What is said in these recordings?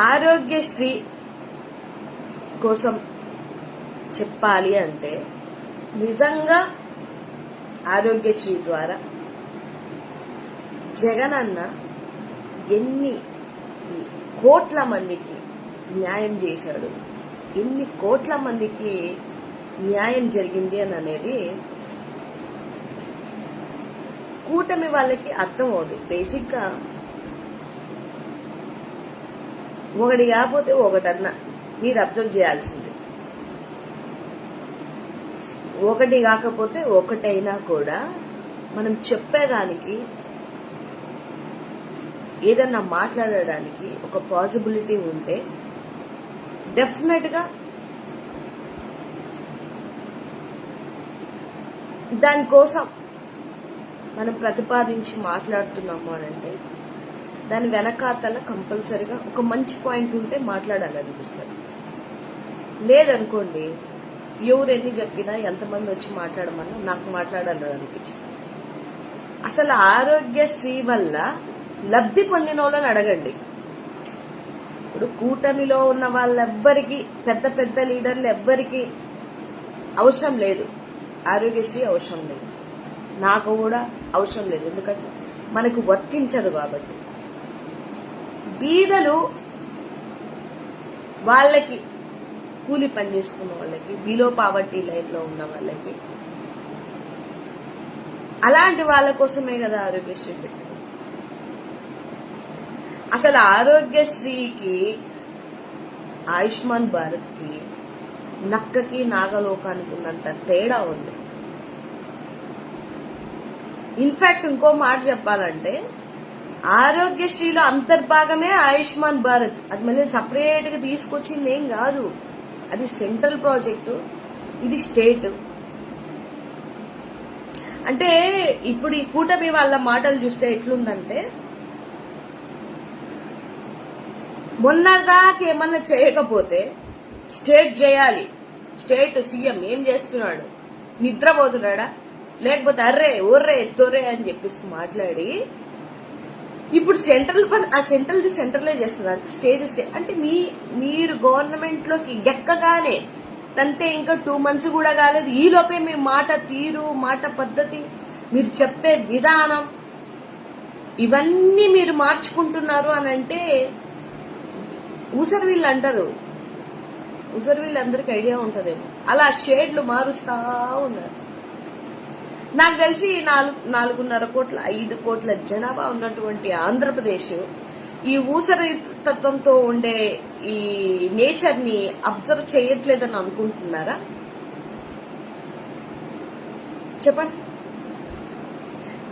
ఆరోగ్యశ్రీ కోసం చెప్పాలి అంటే నిజంగా ఆరోగ్యశ్రీ ద్వారా జగనన్న ఎన్ని కోట్ల మందికి న్యాయం చేశాడు, ఎన్ని కోట్ల మందికి న్యాయం జరిగింది అని అనేది కూటమి వాళ్ళకి అర్థం అవుతుంది. బేసిక్ గా ఒకటి కాకపోతే ఒకటన్నా మీరు అబ్జర్వ్ చేయాల్సింది. ఒకటి కాకపోతే ఒకటైనా కూడా మనం చెప్పేదానికి ఏదన్నా మాట్లాడడానికి ఒక పాసిబిలిటీ ఉంటే డెఫినెట్ గా దానికోసం మనం ప్రతిపాదించి మాట్లాడుతున్నాము అని అంటే దాని వెనకాతల కంపల్సరిగా ఒక మంచి పాయింట్ ఉంటే మాట్లాడాలనిపిస్తుంది. లేదనుకోండి ఎవరు ఎన్ని చెప్పినా ఎంతమంది వచ్చి మాట్లాడమన్నా నాకు మాట్లాడాలనిపించింది. అసలు ఆరోగ్యశ్రీ వల్ల లబ్ధి పొందిన వాళ్ళని అడగండి. ఇప్పుడు కూటమిలో ఉన్న వాళ్ళెవ్వరికి, పెద్ద పెద్ద లీడర్లు ఎవ్వరికి అవసరం లేదు, ఆరోగ్యశ్రీ అవసరం లేదు, నాకు కూడా అవసరం లేదు. ఎందుకంటే మనకు వర్తించదు కాబట్టి. బీదలు వాళ్ళకి, కూలి పని చేసుకున్న వాళ్ళకి, బిలో పావర్టీ లైన్ లో ఉన్న వాళ్ళకి, అలాంటి వాళ్ళ కోసమే కదా ఆరోగ్యశ్రీ పెట్టింది. అసలు ఆరోగ్యశ్రీకి ఆయుష్మాన్ భారత్ కి నక్కకి నాగలోకానికి ఉన్నంత తేడా ఉంది. ఇన్ఫాక్ట్ ఇంకో మాట చెప్పాలంటే ఆరోగ్యశ్రీలో అంతర్భాగమే ఆయుష్మాన్ భారత్. అది మళ్ళీ సపరేట్ గా తీసుకొచ్చింది ఏం కాదు, అది సెంట్రల్ ప్రాజెక్టు, ఇది స్టేట్. అంటే ఇప్పుడు ఈ కూటమి వాళ్ళ మాటలు చూస్తే ఎట్లుందంటే మొన్నదాకా ఏమన్నా చేయకపోతే స్టేట్ చేయాలి, స్టేట్ సీఎం ఏం చేస్తున్నాడు, నిద్రపోతున్నాడా, లేకపోతే అర్రే ఒర్రే తొర్రే అని చెప్పేసి మాట్లాడి ఇప్పుడు సెంట్రల్ది సెంట్రలే చేస్తున్నారు, స్టేట్ అంటే మీరు గవర్నమెంట్ లోకి ఎక్కగానే తంతే ఇంకా 2 months కూడా కాలేదు, ఈ లోపే మీ మాట తీరు, మాట పద్ధతి, మీరు చెప్పే విధానం ఇవన్నీ మీరు మార్చుకుంటున్నారు అని అంటే ఊసరవీళ్ళు అంటారు. ఊసరవీళ్ళందరికీ ఐడియా ఉంటదేమో, అలా షేడ్లు మారుస్తా ఉన్నారు. నాకు తెలిసి 4.5 కోట్ల 5 కోట్ల జనాభా ఉన్నటువంటి ఆంధ్రప్రదేశ్ ఈ ఊసరి తత్వంతో ఉండే ఈ నేచర్ ని అబ్జర్వ్ చేయట్లేదని అనుకుంటున్నారా? చెప్పండి.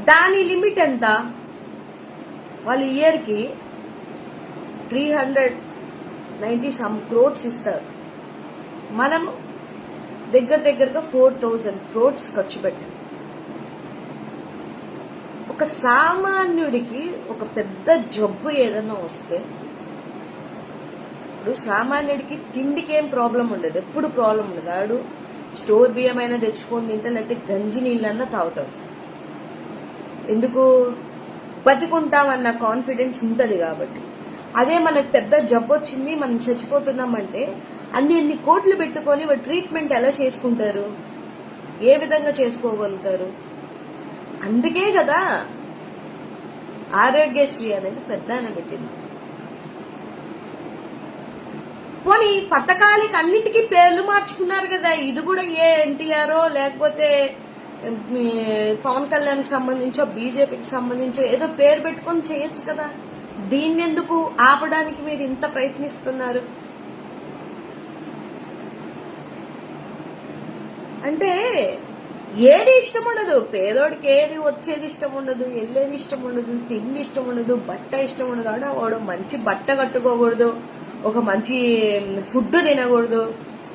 దాని లిమిట్ ఎంత? వాళ్ళు ఇయర్ కి 390 some crores ఇస్తారు. మనం దగ్గరగా 4000 crores ఖర్చు పెట్టాం. ఒక సామాన్యుడికి ఒక పెద్ద జబ్బు ఏదైనా వస్తే, ఇప్పుడు సామాన్యుడికి తిండికి ఏం ప్రాబ్లం ఉండదు, ఎప్పుడు ప్రాబ్లం ఉండదు. ఆడు స్టోర్ బియ్యం అయినా తెచ్చుకొని తింటా, లేకపోతే గంజి నీళ్ళన్నా తాగుతాడు. ఎందుకు? బతికుంటామన్న కాన్ఫిడెన్స్ ఉంటది కాబట్టి. అదే మనకు పెద్ద జబ్బు వచ్చింది, మనం చచ్చిపోతున్నామంటే అన్ని కోట్లు పెట్టుకొని ట్రీట్మెంట్ ఎలా చేసుకుంటారు, ఏ విధంగా చేసుకోగలుగుతారు? అందుకే కదా ఆరోగ్యశ్రీ అనేది పెద్ద పెట్టింది. పోనీ పథకాలకి అన్నిటికీ పేర్లు మార్చుకున్నారు కదా, ఇది కూడా ఏ ఎన్టీఆర్ లేకపోతే పవన్ కళ్యాణ్ కి సంబంధించో బీజేపీకి సంబంధించో ఏదో పేరు పెట్టుకొని చేయొచ్చు కదా. దీన్ని ఎందుకు ఆపడానికి మీరు ఇంత ప్రయత్నిస్తున్నారు? అంటే ఏది ఇష్టం ఉండదు, పేదోడికి ఏది వచ్చేది ఇష్టం ఉండదు, వెళ్ళేది ఇష్టం ఉండదు, తిండి ఇష్టం ఉండదు, బట్ట ఇష్టం ఉండదు. అంటే వాడు మంచి బట్ట కట్టుకోకూడదు, ఒక మంచి ఫుడ్ తినకూడదు,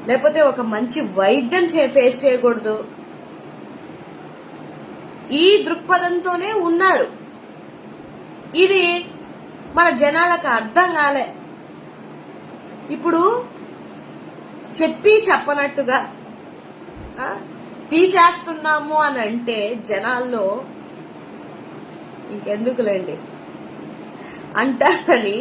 లేకపోతే ఒక మంచి వైద్యం ఫేస్ చేయకూడదు. ఈ దృక్పథంతోనే ఉన్నారు. ఇది మన జనాలకు అర్థం కాలే. ఇప్పుడు చెప్పి చెప్పనట్టుగా తీసేస్తున్నాము అని అంటే జనాల్లో ఇంకెందుకులేండి అంటారని